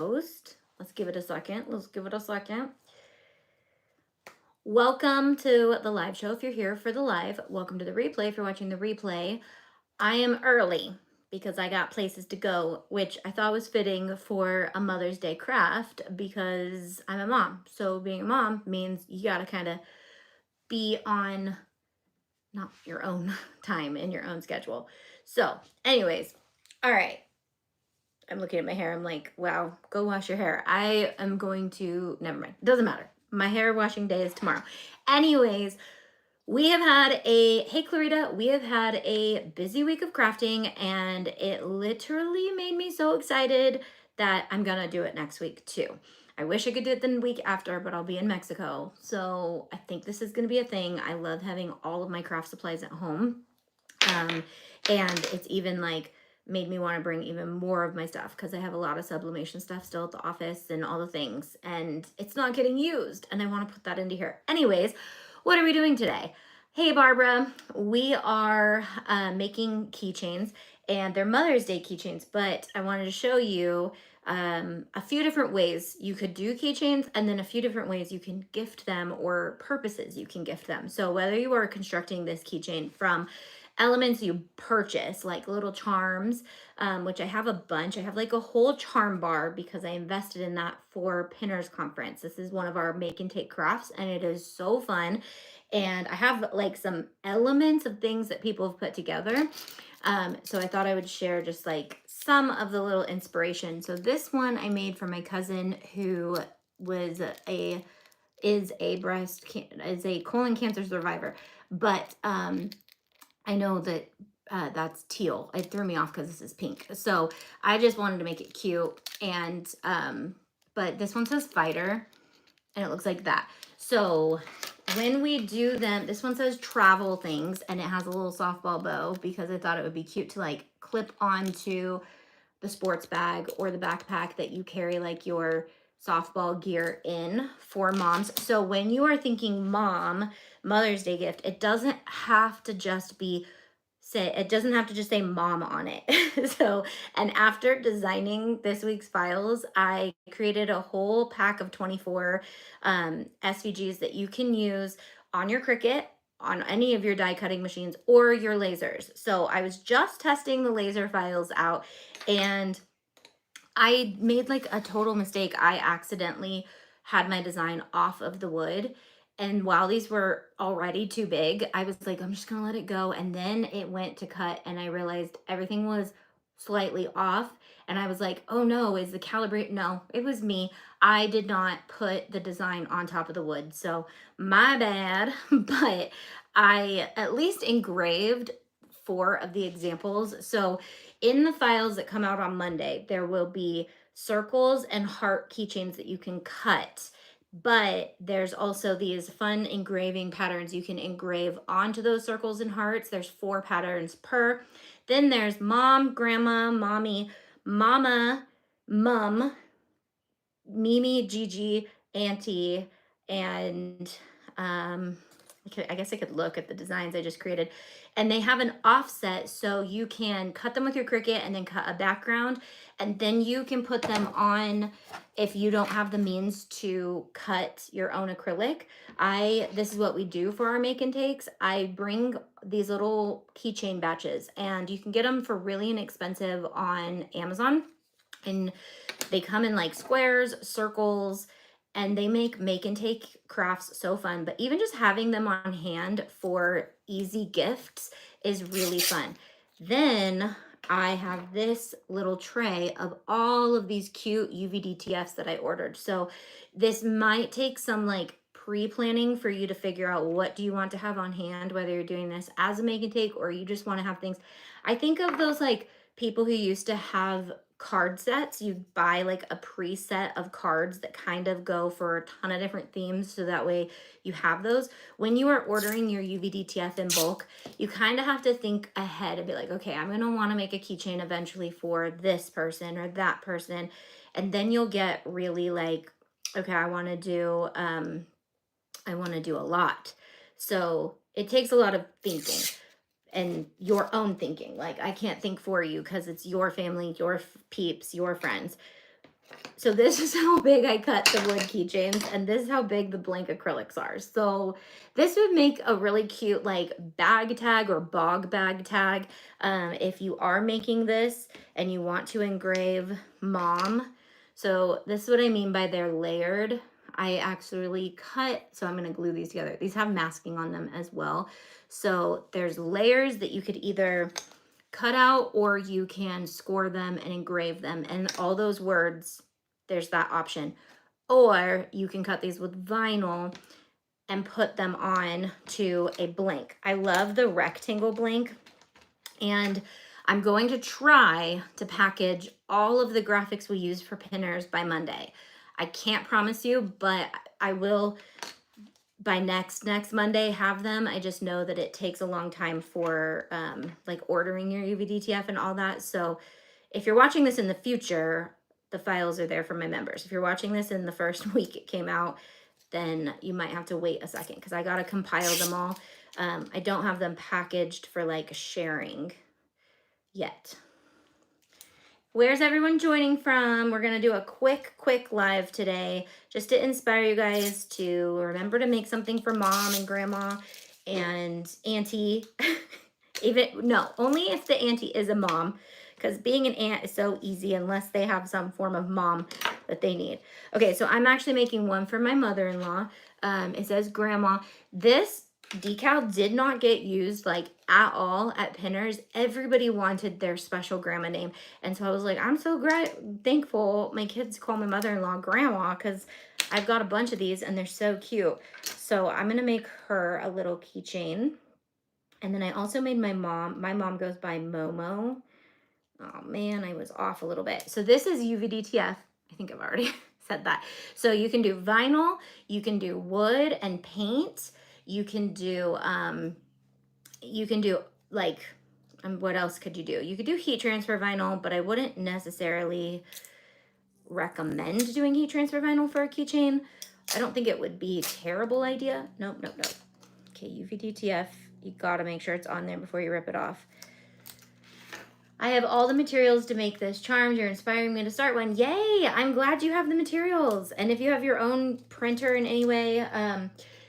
Let's give it a second. Welcome to the live show. If you're here for the live, welcome to the replay. If you're watching the replay, I am early because I got places to go, which I thought was fitting for a Mother's Day craft because I'm a mom. So being a mom means you got to kind of be on not your own time in your own schedule. So, anyways, all right. I'm looking at my hair. I'm like, wow, go wash your hair. I am going to, never mind. Doesn't matter. My hair washing day is tomorrow. Anyways, hey Clarita, we have had a busy week of crafting and it literally made me so excited that I'm gonna do it next week too. I wish I could do it the week after, but I'll be in Mexico. So I think this is gonna be a thing. I love having all of my craft supplies at home. And it's even like made me want to bring even more of my stuff because I have a lot of sublimation stuff still at the office and all the things, and it's not getting used, and I want to put that into here. Anyways, what are we doing today? Hey Barbara, we are making keychains, and they're Mother's Day keychains, but I wanted to show you a few different ways you could do keychains, and then a few different ways you can gift them or purposes you can gift them. So whether you are constructing this keychain from elements you purchase, like little charms, which I have a bunch. I have like a whole charm bar because I invested in that for Pinners Conference. This is one of our make and take crafts, and it is so fun. And I have like some elements of things that people have put together. So I thought I would share just like some of the little inspiration. So this one I made for my cousin who was is a colon cancer survivor, but I know that that's teal. It threw me off because this is pink. So I just wanted to make it cute. And, but this one says fighter and it looks like that. So when we do them, this one says travel things and it has a little softball bow because I thought it would be cute to like clip onto the sports bag or the backpack that you carry like your softball gear in for moms. So when you are thinking mom, Mother's Day gift, it doesn't have to just be it doesn't have to just say mom on it. So, and after designing this week's files, I created a whole pack of 24 SVGs that you can use on your Cricut, on any of your die cutting machines or your lasers. So I was just testing the laser files out and I made like a total mistake. I accidentally had my design off of the wood. And while these were already too big, I was like, I'm just going to let it go. And then it went to cut and I realized everything was slightly off. And I was like, oh no, is the calibrate? No, it was me. I did not put the design on top of the wood. So my bad. But I at least engraved 4 of the examples. So in the files that come out on Monday, there will be circles and heart keychains that you can cut. But there's also these fun engraving patterns you can engrave onto those circles and hearts. There's 4 patterns per. Then there's mom, grandma, mommy, mama, mum, Mimi, Gigi, auntie, and I guess I could look at the designs I just created. And they have an offset, so you can cut them with your Cricut and then cut a background. And then you can put them on if you don't have the means to cut your own acrylic. This is what we do for our make and takes. I bring these little keychain batches and you can get them for really inexpensive on Amazon. And they come in like squares, circles, and they make and take crafts so fun. But even just having them on hand for easy gifts is really fun. Then I have this little tray of all of these cute UVDTFs that I ordered. So this might take some like pre-planning for you to figure out what do you want to have on hand, whether you're doing this as a make and take or you just want to have things. I think of those like people who used to have card sets. You buy like a preset of cards that kind of go for a ton of different themes, so that way you have those. When you are ordering your UVDTF in bulk, you kind of have to think ahead and be like, okay, I'm going to want to make a keychain eventually for this person or that person. And then you'll get really like, okay, I want to do a lot. So it takes a lot of thinking and your own thinking. Like I can't think for you because it's your family, your peeps, your friends. So this is how big I cut the wood keychains, and this is how big the blank acrylics are. So this would make a really cute like bag tag or bog bag tag. If you are making this and you want to engrave mom. So this is what I mean by they're layered. I actually cut, so I'm gonna glue these together. These have masking on them as well. So there's layers that you could either cut out or you can score them and engrave them. And all those words, there's that option. Or you can cut these with vinyl and put them on to a blank. I love the rectangle blank, and I'm going to try to package all of the graphics we use for pinners by Monday. I can't promise you, but I will by next Monday have them. I just know that it takes a long time for like ordering your UVDTF and all that. So if you're watching this in the future, the files are there for my members. If you're watching this in the first week it came out, then you might have to wait a second because I got to compile them all. I don't have them packaged for like sharing yet. Where's everyone joining from? We're going to do a quick live today just to inspire you guys to remember to make something for mom and grandma and auntie. Only if the auntie is a mom, because being an aunt is so easy unless they have some form of mom that they need. Okay, so I'm actually making one for my mother-in-law. It says grandma. This decal did not get used like at all at pinners. Everybody wanted their special grandma name, and so I was like, I'm so thankful my kids call my mother-in-law grandma, because I've got a bunch of these and they're so cute. So I'm gonna make her a little keychain. And then I also made my mom goes by Momo. Oh man, I was off a little bit. So this is UVDTF. I think I've already said that. So you can do vinyl, you can do wood and paint, you can do like, what else could you do? You could do heat transfer vinyl, but I wouldn't necessarily recommend doing heat transfer vinyl for a keychain. I don't think it would be a terrible idea. Nope. Okay, UVDTF, you gotta make sure it's on there before you rip it off. I have all the materials to make this charm. You're inspiring me to start one. Yay! I'm glad you have the materials. And if you have your own printer in any way,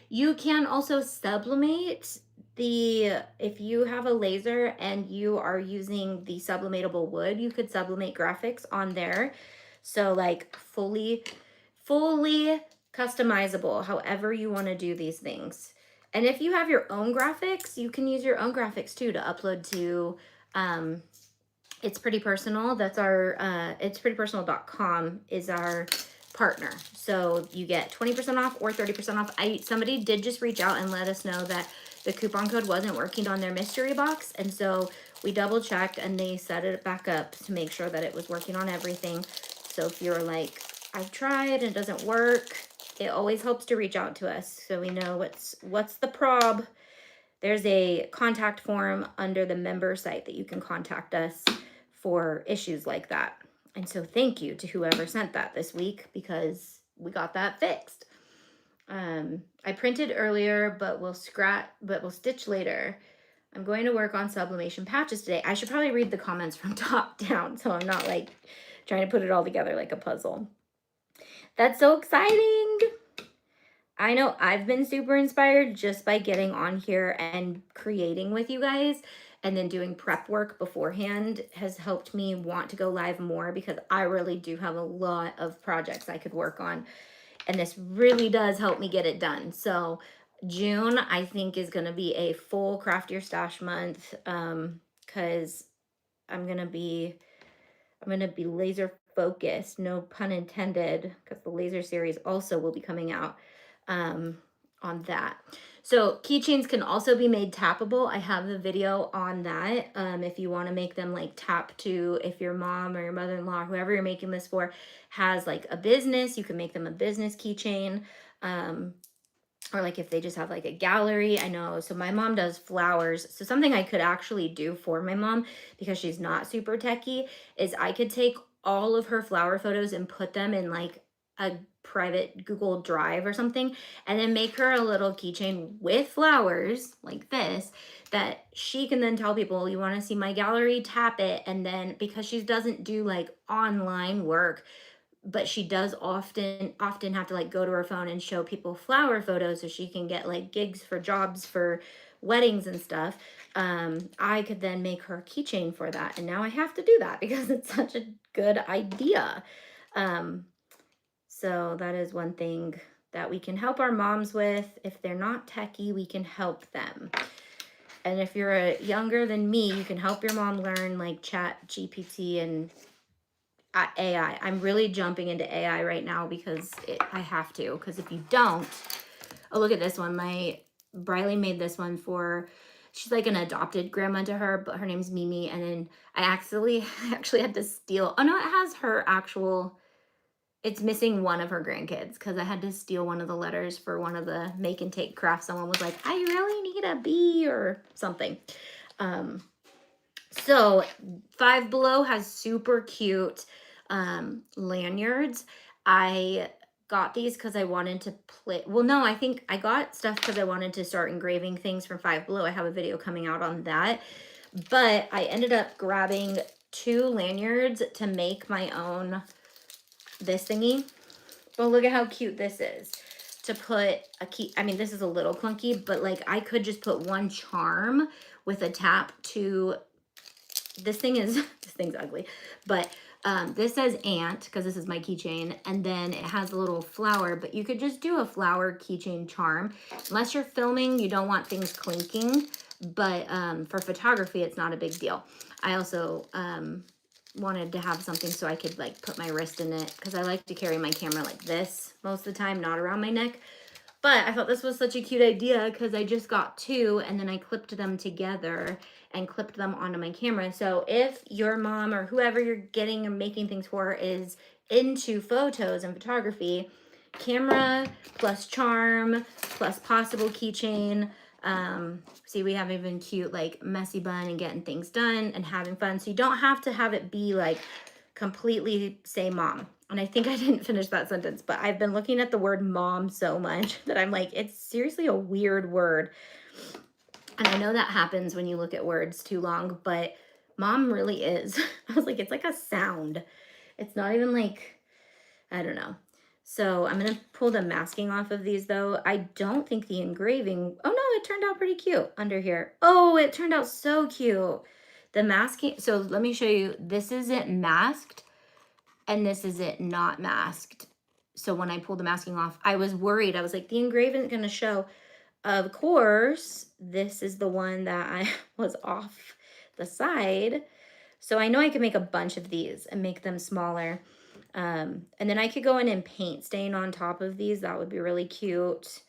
you can also sublimate if you have a laser and you are using the sublimatable wood, you could sublimate graphics on there. So like fully customizable, however you want to do these things. And if you have your own graphics, you can use your own graphics too to upload to It's Pretty Personal. That's our itsprettypersonal.com is our partner. So you get 20% off or 30% off. Somebody did just reach out and let us know that the coupon code wasn't working on their mystery box, and so we double checked and they set it back up to make sure that it was working on everything. So if you're like, I've tried and it doesn't work, it always helps to reach out to us so we know what's the prob. There's a contact form under the member site that you can contact us for issues like that. And so thank you to whoever sent that this week, because we got that fixed. I printed earlier, but we'll stitch later. I'm going to work on sublimation patches today. I should probably read the comments from top down so I'm not like trying to put it all together like a puzzle. That's so exciting. I know I've been super inspired just by getting on here and creating with you guys, and then doing prep work beforehand has helped me want to go live more, because I really do have a lot of projects I could work on, and this really does help me get it done. So June, I think, is going to be a full Craft Your Stash month, because I'm going to be laser focused, no pun intended, because the laser series also will be coming out on that. So keychains can also be made tappable. I have the video on that. If you want to make them like tap to, if your mom or your mother-in-law, whoever you're making this for, has like a business, you can make them a business keychain. Or like if they just have like a gallery. I know, so my mom does flowers. So something I could actually do for my mom, because she's not super techie, is I could take all of her flower photos and put them in like a private Google Drive or something, and then make her a little keychain with flowers like this, that she can then tell people, you want to see my gallery, tap it. And then, because she doesn't do like online work, but she does often have to like go to her phone and show people flower photos so she can get like gigs for jobs for weddings and stuff. I could then make her a keychain for that, and now I have to do that because it's such a good idea. um, so that is one thing that we can help our moms with. If they're not techie, we can help them. And if you're younger than me, you can help your mom learn like Chat GPT and AI. I'm really jumping into AI right now because I have to. Because if you don't, oh, look at this one. My Briley made this one for, she's like an adopted grandma to her, but her name's Mimi. And then I actually had to steal, oh no, it has her actual, it's missing one of her grandkids because I had to steal one of the letters for one of the make and take crafts. Someone was like, I really need a B or something. So Five Below has super cute lanyards. I got these because I wanted to play. Well, no, I think I got stuff because I wanted to start engraving things from Five Below. I have a video coming out on that. But I ended up grabbing 2 lanyards to make my own this thingy. Oh, look at how cute this is. To put a key, I mean, this is a little clunky, but like I could just put one charm with a tap to, this thing is, this thing's ugly, but this says Aunt, because this is my keychain, and then it has a little flower, but you could just do a flower keychain charm. Unless you're filming, you don't want things clinking, but for photography, it's not a big deal. I also wanted to have something so I could like put my wrist in it, because I like to carry my camera like this most of the time, not around my neck. But I thought this was such a cute idea because I just got 2 and then I clipped them together and clipped them onto my camera. So if your mom or whoever you're getting or making things for is into photos and photography, camera plus charm plus possible keychain. See, we have even cute like messy bun and getting things done and having fun. So you don't have to have it be like completely say mom. And I think I didn't finish that sentence, but I've been looking at the word mom so much that I'm like, it's seriously a weird word. And I know that happens when you look at words too long, but mom really is. I was like, it's like a sound. It's not even like, I don't know. So I'm going to pull the masking off of these though. I don't think the engraving, oh no, it turned out pretty cute under here. Oh, it turned out so cute. The masking, so let me show you. This is it masked and this is it not masked. So when I pulled the masking off, I was worried. I was like, the engraving is going to show. Of course, this is the one that I was off the side. So I know I could make a bunch of these and make them smaller. And then I could go in and paint stain on top of these. That would be really cute.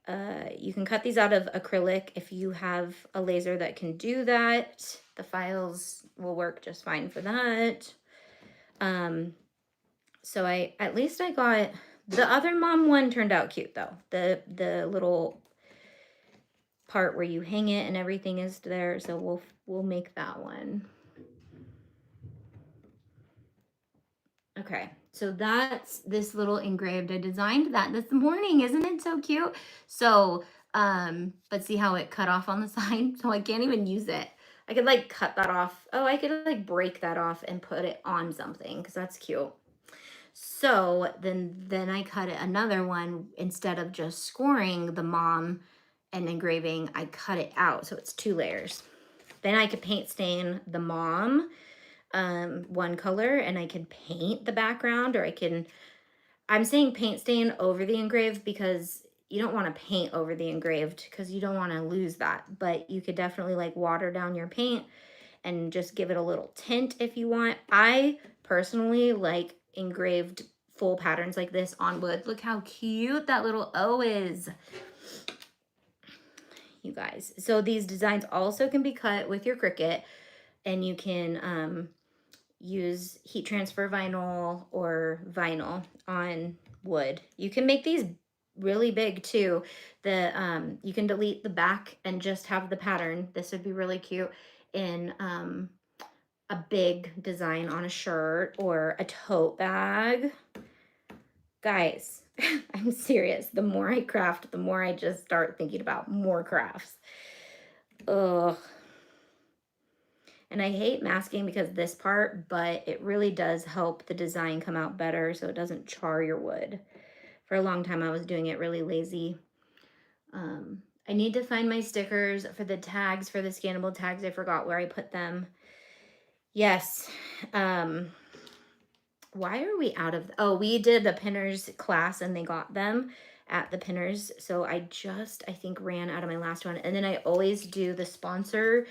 You can cut these out of acrylic if you have a laser that can do that. The files will work just fine for that. So at least I got, the other mom one turned out cute though. The little part where you hang it and everything is there. So we'll make that one. Okay, so that's this little engraved. I designed that this morning. Isn't it so cute? So, but see how it cut off on the side? So I can't even use it. I could like cut that off. Oh, I could like break that off and put it on something because that's cute. So then I cut it another one instead of just scoring the mom and engraving, I cut it out. So it's 2 layers. Then I could paint stain the mom one color and I can paint the background, or I'm saying paint stain over the engraved because you don't want to paint over the engraved because you don't want to lose that, but you could definitely like water down your paint and just give it a little tint if you want. I personally like engraved full patterns like this on wood. Look how cute that little O is, you guys. So these designs also can be cut with your Cricut, and you can use heat transfer vinyl or vinyl on wood. You can make these really big too. You can delete the back and just have the pattern. This would be really cute in a big design on a shirt or a tote bag. Guys, I'm serious. The more I craft, the more I just start thinking about more crafts. Ugh. And I hate masking because this part, but it really does help the design come out better so it doesn't char your wood. For a long time, I was doing it really lazy. I need to find my stickers for the tags, for the scannable tags. I forgot where I put them. Yes. Why are we out of, oh, we did the pinners class and they got them at the pinners. So I think ran out of my last one. And then I always do the sponsor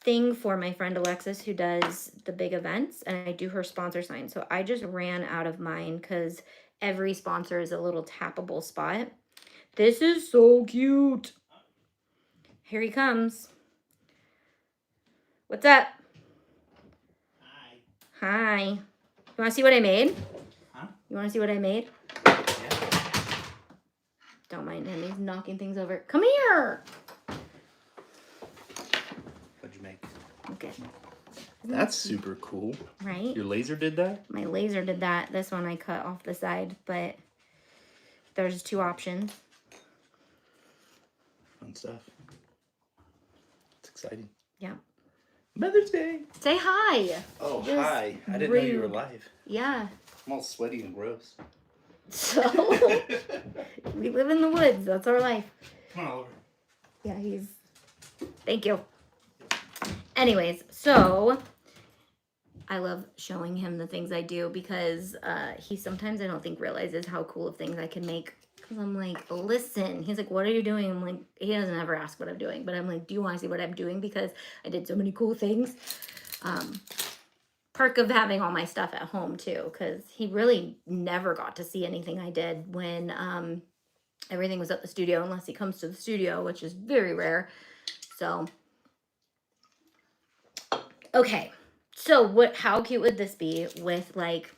thing for my friend Alexis who does the big events, and I do her sponsor sign. So I just ran out of mine because every sponsor is a little tappable spot. This is so cute. Here he comes. What's up? Hi. Hi. You want to see what I made? Huh? You want to see what I made? Yeah. Don't mind him. He's knocking things over. Come here. What'd you make? Okay. That's super cool. Right? Your laser did that? My laser did that. This one I cut off the side, but there's 2 options. Fun stuff. It's exciting. Yeah. Mother's Day. Say hi. Oh, Just hi. I didn't know you were rude. live. Yeah. I'm all sweaty and gross. So we live in the woods. That's our life. Come on over. Yeah, thank you. Anyways, so I love showing him the things I do because he sometimes I don't think realizes how cool of things I can make. Because I'm like, listen. He's like, what are you doing? I'm like, he doesn't ever ask what I'm doing. But I'm like, do you want to see what I'm doing? Because I did so many cool things. Perk of having all my stuff at home too. Because he really never got to see anything I did when everything was at the studio. Unless he comes to the studio, which is very rare. So, okay. So how cute would this be with like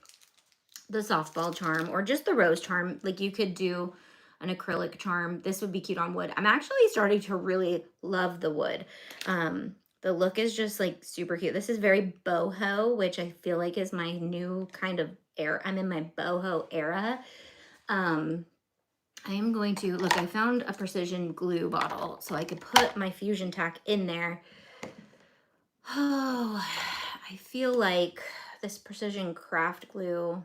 the softball charm or just the rose charm? Like you could do an acrylic charm. This would be cute on wood. I'm actually starting to really love the wood. The look is just like super cute. This is very boho, which I feel like is my new kind of era. I'm in my boho era. I am going to, look, I found a precision glue bottle so I could put my fusion tack in there. Oh, I feel like this precision craft glue,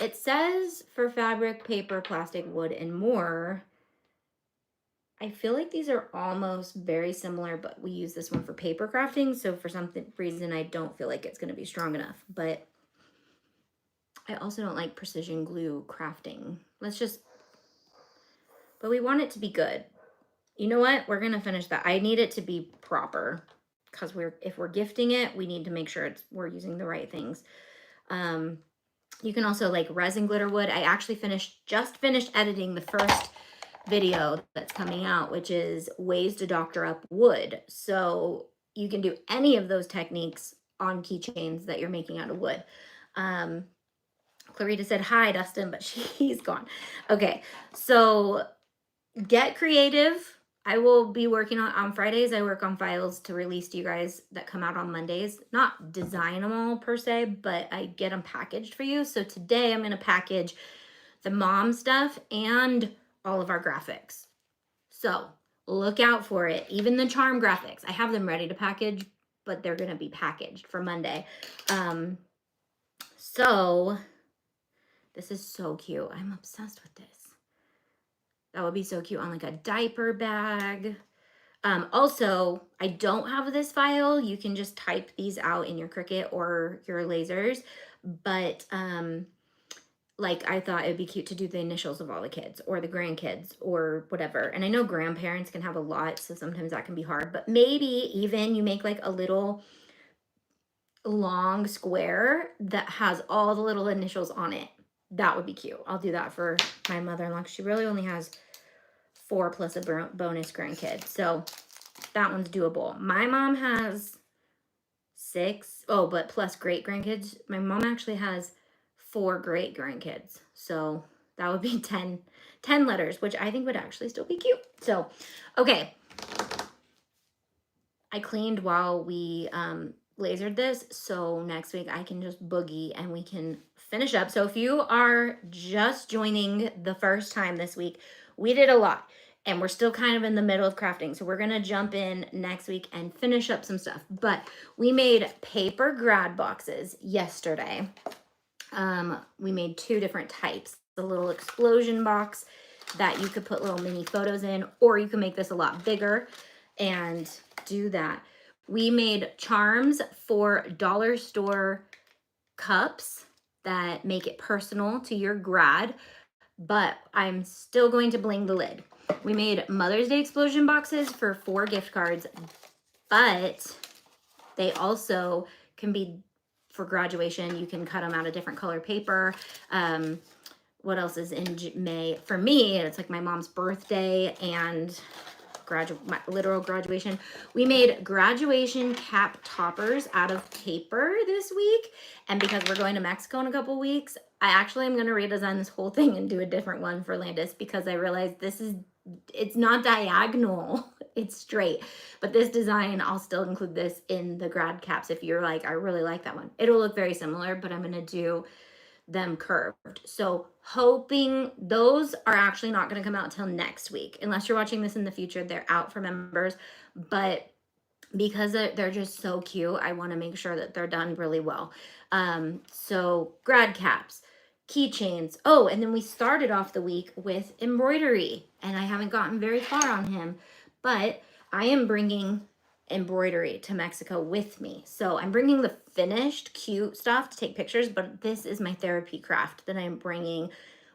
it says for fabric, paper, plastic, wood, and more. I feel like these are almost very similar, but we use this one for paper crafting. So for some reason, I don't feel like it's going to be strong enough. But I also don't like precision glue crafting. But we want it to be good. You know what? We're going to finish that. I need it to be proper because if we're gifting it, we need to make sure we're using the right things. You can also like resin glitter wood. I actually just finished editing the first video that's coming out, which is ways to doctor up wood. So you can do any of those techniques on keychains that you're making out of wood. Clarita said hi, Dustin, but he's gone. Okay, so get creative. I will be working on Fridays. I work on files to release to you guys that come out on Mondays. Not designable per se, but I get them packaged for you. So today I'm going to package the mom stuff and all of our graphics. So look out for it. Even the charm graphics, I have them ready to package, but they're going to be packaged for Monday. So this is so cute. I'm obsessed with this. That would be so cute on like a diaper bag. Also, I don't have this file. You can just type these out in your Cricut or your lasers. But like I thought it'd be cute to do the initials of all the kids or the grandkids or whatever. And I know grandparents can have a lot, so sometimes that can be hard. But maybe even you make like a little long square that has all the little initials on it. That would be cute. I'll do that for my mother-in-law. She really only has 4 plus a bonus grandkid. So that one's doable. My mom has 6. Oh, but plus great grandkids. My mom actually has 4 great grandkids. So that would be 10 letters, which I think would actually still be cute. So, okay. I cleaned while we lasered this. So next week I can just boogie and we can finish up. So if you are just joining the first time this week, we did a lot. and we're still kind of in the middle of crafting. So we're going to jump in next week and finish up some stuff. But we made paper grad boxes yesterday. We made 2 different types. The little explosion box that you could put little mini photos in, or you can make this a lot bigger and do that. We made charms for dollar store cups that make it personal to your grad, but I'm still going to bling the lid. We made Mother's Day explosion boxes for 4 gift cards, but they also can be for graduation. You can cut them out of different color paper. What else is in May? For me, it's like my mom's birthday and my literal graduation. We made graduation cap toppers out of paper this week. And because we're going to Mexico in a couple weeks, I actually am going to redesign this whole thing and do a different one for Landis, because I realized it's not diagonal, it's straight. But this design, I'll still include this in the grad caps. If you're like, I really like that one, it'll look very similar, but I'm going to do them curved. So hoping those are actually not going to come out till next week. Unless you're watching this in the future, they're out for members. But because they're just so cute, I want to make sure that they're done really well. So grad caps, keychains. Oh, and then we started off the week with embroidery, and I haven't gotten very far on him, but I am bringing embroidery to Mexico with me. So I'm bringing the finished cute stuff to take pictures, but this is my therapy craft that I'm bringing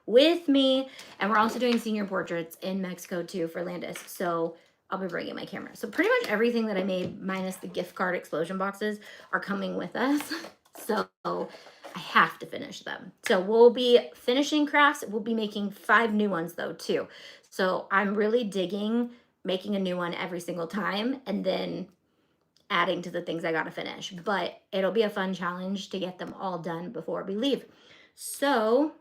with me. And we're also doing senior portraits in Mexico too for Landis. So I'll be bringing my camera. So pretty much everything that I made, minus the gift card explosion boxes, are coming with us. So I have to finish them. So we'll be finishing crafts. We'll be making 5 new ones though too. So I'm really digging making a new one every single time and then adding to the things I gotta finish. But it'll be a fun challenge to get them all done before we leave. So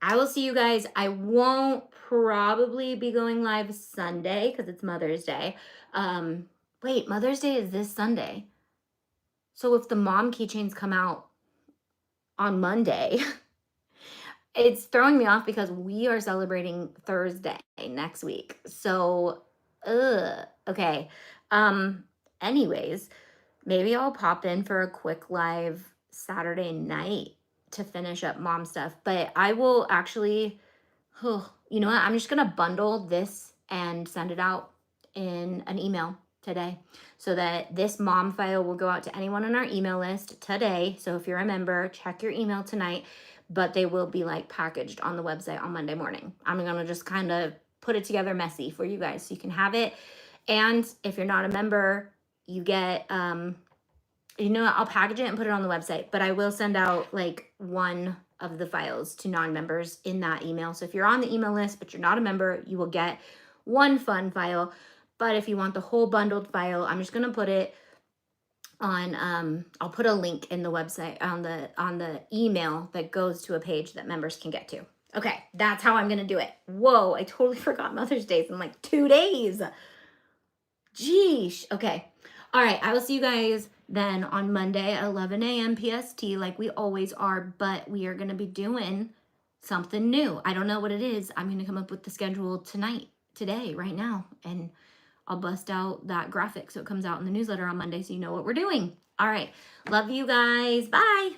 I will see you guys. I won't probably be going live Sunday because it's Mother's Day. Wait, Mother's Day is this Sunday. So if the mom keychains come out on Monday, it's throwing me off because we are celebrating Thursday next week. So, okay. Anyways, maybe I'll pop in for a quick live Saturday night to finish up mom stuff, but I will actually, you know what? I'm just going to bundle this and send it out in an email today so that this mom file will go out to anyone on our email list today. So if you're a member, check your email tonight, but they will be like packaged on the website on Monday morning. I'm going to just kind of put it together messy for you guys so you can have it. And if you're not a member, you get, you know what, I'll package it and put it on the website, but I will send out like one of the files to non-members in that email. So if you're on the email list, but you're not a member, you will get one fun file. But if you want the whole bundled file, I'm just going to put it on, I'll put a link in the website on the email that goes to a page that members can get to. Okay, that's how I'm going to do it. Whoa, I totally forgot Mother's Day in like 2 days. Geesh. Okay. All right. I will see you guys then on Monday at 11 a.m. PST like we always are, but we are going to be doing something new. I don't know what it is. I'm going to come up with the schedule today, right now, and I'll bust out that graphic so it comes out in the newsletter on Monday so you know what we're doing. All right. Love you guys. Bye.